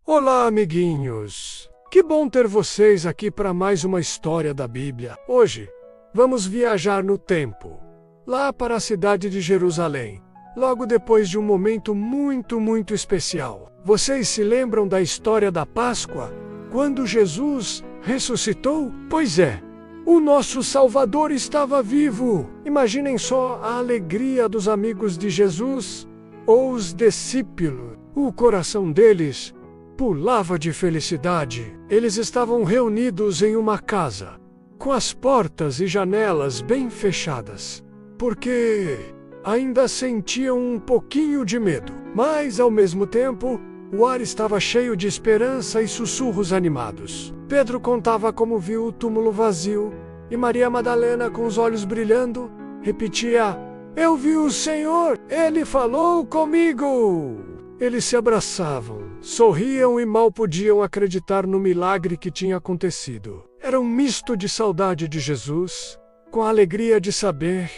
Olá, amiguinhos! Que bom ter vocês aqui para mais uma história da Bíblia. Hoje, vamos viajar no tempo, lá para a cidade de Jerusalém, logo depois de um momento muito especial. Vocês se lembram da história da Páscoa? Quando Jesus ressuscitou? Pois é, o nosso Salvador estava vivo! Imaginem só a alegria dos amigos de Jesus, ou os discípulos. O coração deles pulava de felicidade. Eles estavam reunidos em uma casa, com as portas e janelas bem fechadas, porque ainda sentiam um pouquinho de medo. Mas, ao mesmo tempo, o ar estava cheio de esperança e sussurros animados. Pedro contava como viu o túmulo vazio, e Maria Madalena, com os olhos brilhando, repetia: "Eu vi o Senhor, Ele falou comigo!" Eles se abraçavam, sorriam e mal podiam acreditar no milagre que tinha acontecido. Era um misto de saudade de Jesus, com a alegria de saber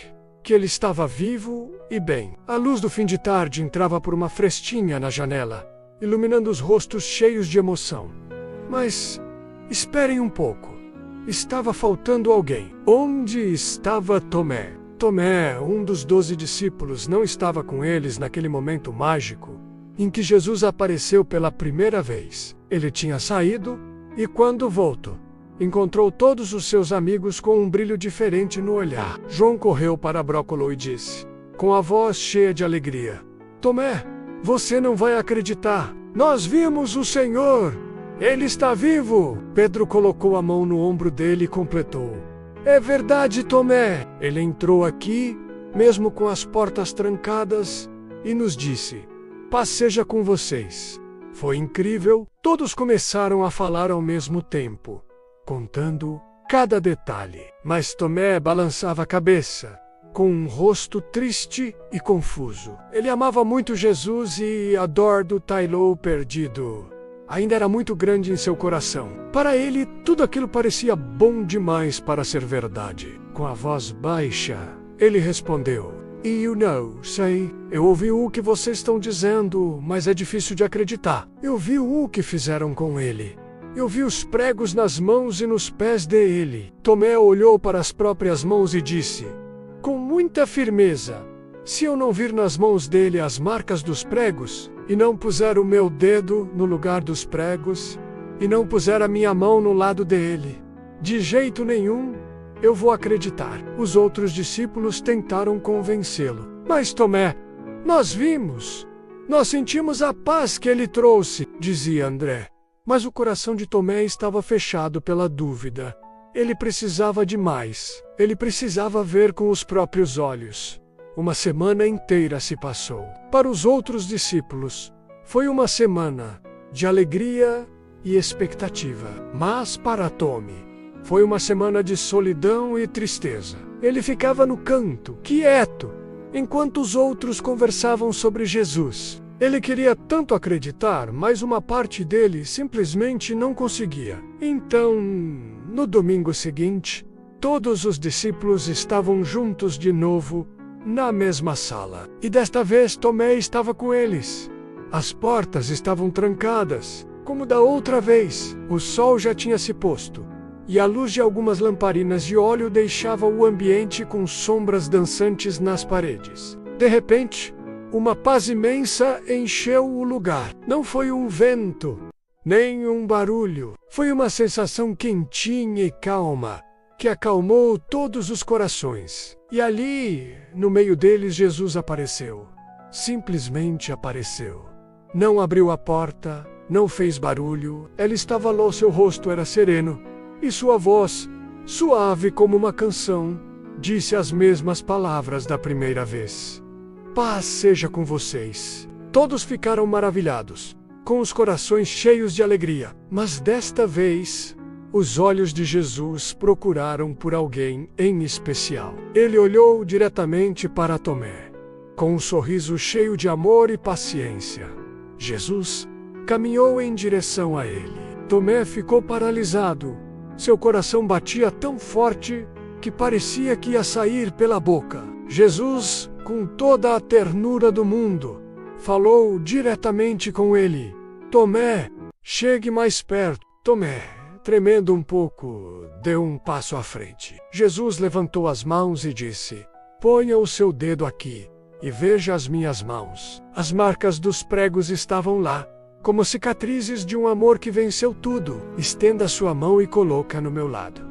que ele estava vivo e bem. A luz do fim de tarde entrava por uma frestinha na janela, iluminando os rostos cheios de emoção. Mas esperem um pouco. Estava faltando alguém. Onde estava Tomé? Tomé, um dos 12 discípulos, não estava com eles naquele momento mágico em que Jesus apareceu pela primeira vez. Ele tinha saído e, quando voltou, encontrou todos os seus amigos com um brilho diferente no olhar. João correu para Brócolo e disse, com a voz cheia de alegria: "Tomé, você não vai acreditar! Nós vimos o Senhor! Ele está vivo!" Pedro colocou a mão no ombro dele e completou: "É verdade, Tomé! Ele entrou aqui, mesmo com as portas trancadas, e nos disse: 'Paz seja com vocês.'" Foi incrível, todos começaram a falar ao mesmo tempo, contando cada detalhe. Mas Tomé balançava a cabeça, com um rosto triste e confuso. Ele amava muito Jesus e a dor do Tailou perdido ainda era muito grande em seu coração. Para ele, tudo aquilo parecia bom demais para ser verdade. Com a voz baixa, ele respondeu: sei. Eu ouvi o que vocês estão dizendo, mas é difícil de acreditar. Eu vi o que fizeram com ele. Eu vi os pregos nas mãos e nos pés dele." Tomé olhou para as próprias mãos e disse, com muita firmeza: "Se eu não vir nas mãos dele as marcas dos pregos, e não puser o meu dedo no lugar dos pregos, e não puser a minha mão no lado dele, de jeito nenhum eu vou acreditar." Os outros discípulos tentaram convencê-lo. "Mas Tomé, nós vimos, nós sentimos a paz que ele trouxe", dizia André. Mas o coração de Tomé estava fechado pela dúvida. Ele precisava de mais. Ele precisava ver com os próprios olhos. Uma semana inteira se passou. Para os outros discípulos, foi uma semana de alegria e expectativa. Mas para Tomé, foi uma semana de solidão e tristeza. Ele ficava no canto, quieto, enquanto os outros conversavam sobre Jesus. Ele queria tanto acreditar, mas uma parte dele simplesmente não conseguia. Então, no domingo seguinte, todos os discípulos estavam juntos de novo, na mesma sala. E desta vez Tomé estava com eles. As portas estavam trancadas, como da outra vez. O sol já tinha se posto, e a luz de algumas lamparinas de óleo deixava o ambiente com sombras dançantes nas paredes. De repente, uma paz imensa encheu o lugar. Não foi um vento, nem um barulho. Foi uma sensação quentinha e calma, que acalmou todos os corações. E ali, no meio deles, Jesus apareceu. Simplesmente apareceu. Não abriu a porta, não fez barulho. Ele estava lá, seu rosto era sereno, e sua voz, suave como uma canção, disse as mesmas palavras da primeira vez: "Paz seja com vocês." Todos ficaram maravilhados, com os corações cheios de alegria. Mas desta vez, os olhos de Jesus procuraram por alguém em especial. Ele olhou diretamente para Tomé, com um sorriso cheio de amor e paciência. Jesus caminhou em direção a ele. Tomé ficou paralisado. Seu coração batia tão forte que parecia que ia sair pela boca. Jesus, com toda a ternura do mundo, falou diretamente com ele: "Tomé, Chegue mais perto. Tomé, tremendo um pouco, deu um passo à frente. Jesus levantou as mãos e disse: Ponha o seu dedo aqui e veja as minhas mãos. As marcas dos pregos estavam lá, como cicatrizes de um amor que venceu tudo. Estenda sua mão e coloca no meu lado.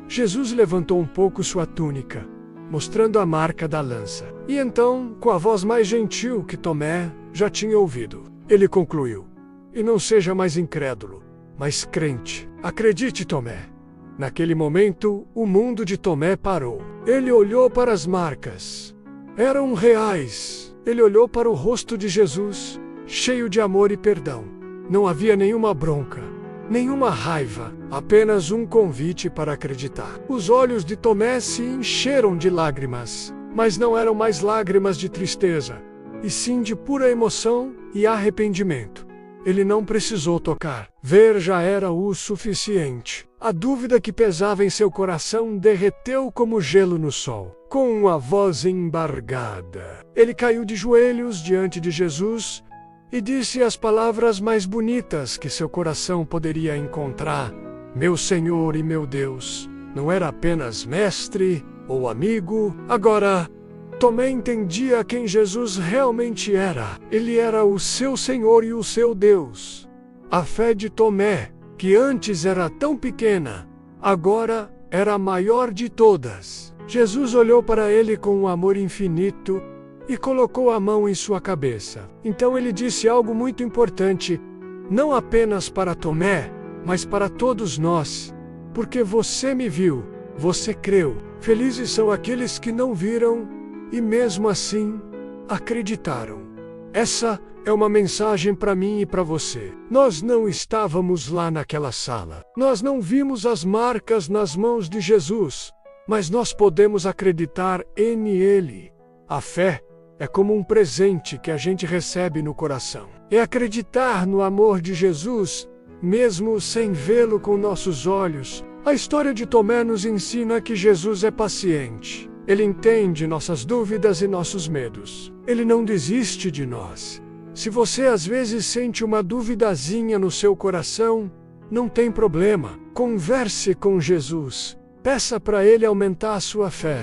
Jesus levantou um pouco sua túnica, mostrando a marca da lança. E então, com a voz mais gentil que Tomé já tinha ouvido, ele concluiu: E não seja mais incrédulo, mas crente. Acredite, Tomé. Naquele momento, o mundo de Tomé parou. Ele olhou para as marcas. Eram reais. Ele olhou para o rosto de Jesus, cheio de amor e perdão. Não havia nenhuma bronca, nenhuma raiva, apenas um convite para acreditar. Os olhos de Tomé se encheram de lágrimas, mas não eram mais lágrimas de tristeza, e sim de pura emoção e arrependimento. Ele não precisou tocar. Ver já era o suficiente. A dúvida que pesava em seu coração derreteu como gelo no sol. Com uma voz embargada, ele caiu de joelhos diante de Jesus e disse as palavras mais bonitas que seu coração poderia encontrar: Meu Senhor e meu Deus. Não era apenas mestre ou amigo. Agora, Tomé entendia quem Jesus realmente era. Ele era o seu Senhor e o seu Deus. A fé de Tomé, que antes era tão pequena, agora era a maior de todas. Jesus olhou para ele com um amor infinito e colocou a mão em sua cabeça. Então ele disse algo muito importante, não apenas para Tomé, mas para todos nós. Porque você me viu, você creu. Felizes são aqueles que não viram e mesmo assim acreditaram. Essa é uma mensagem para mim e para você. Nós não estávamos lá naquela sala. Nós não vimos as marcas nas mãos de Jesus, mas nós podemos acreditar nele. A fé é como um presente que a gente recebe no coração. É acreditar no amor de Jesus, mesmo sem vê-lo com nossos olhos. A história de Tomé nos ensina que Jesus é paciente. Ele entende nossas dúvidas e nossos medos. Ele não desiste de nós. Se você às vezes sente uma duvidazinha no seu coração, não tem problema. Converse com Jesus. Peça para Ele aumentar a sua fé.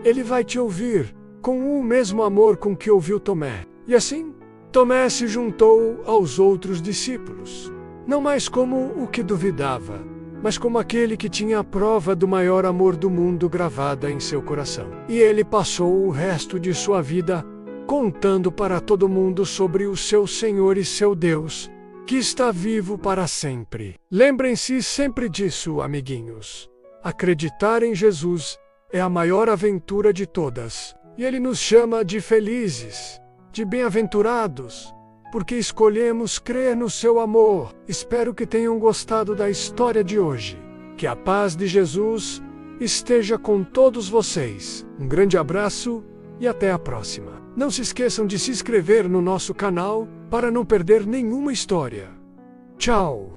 Ele vai te ouvir, com o mesmo amor com que ouviu Tomé. E assim, Tomé se juntou aos outros discípulos. Não mais como o que duvidava, mas como aquele que tinha a prova do maior amor do mundo gravada em seu coração. E ele passou o resto de sua vida contando para todo mundo sobre o seu Senhor e seu Deus, que está vivo para sempre. Lembrem-se sempre disso, amiguinhos. Acreditar em Jesus é a maior aventura de todas. E Ele nos chama de felizes, de bem-aventurados, porque escolhemos crer no seu amor. Espero que tenham gostado da história de hoje. Que a paz de Jesus esteja com todos vocês. Um grande abraço e até a próxima. Não se esqueçam de se inscrever no nosso canal para não perder nenhuma história. Tchau!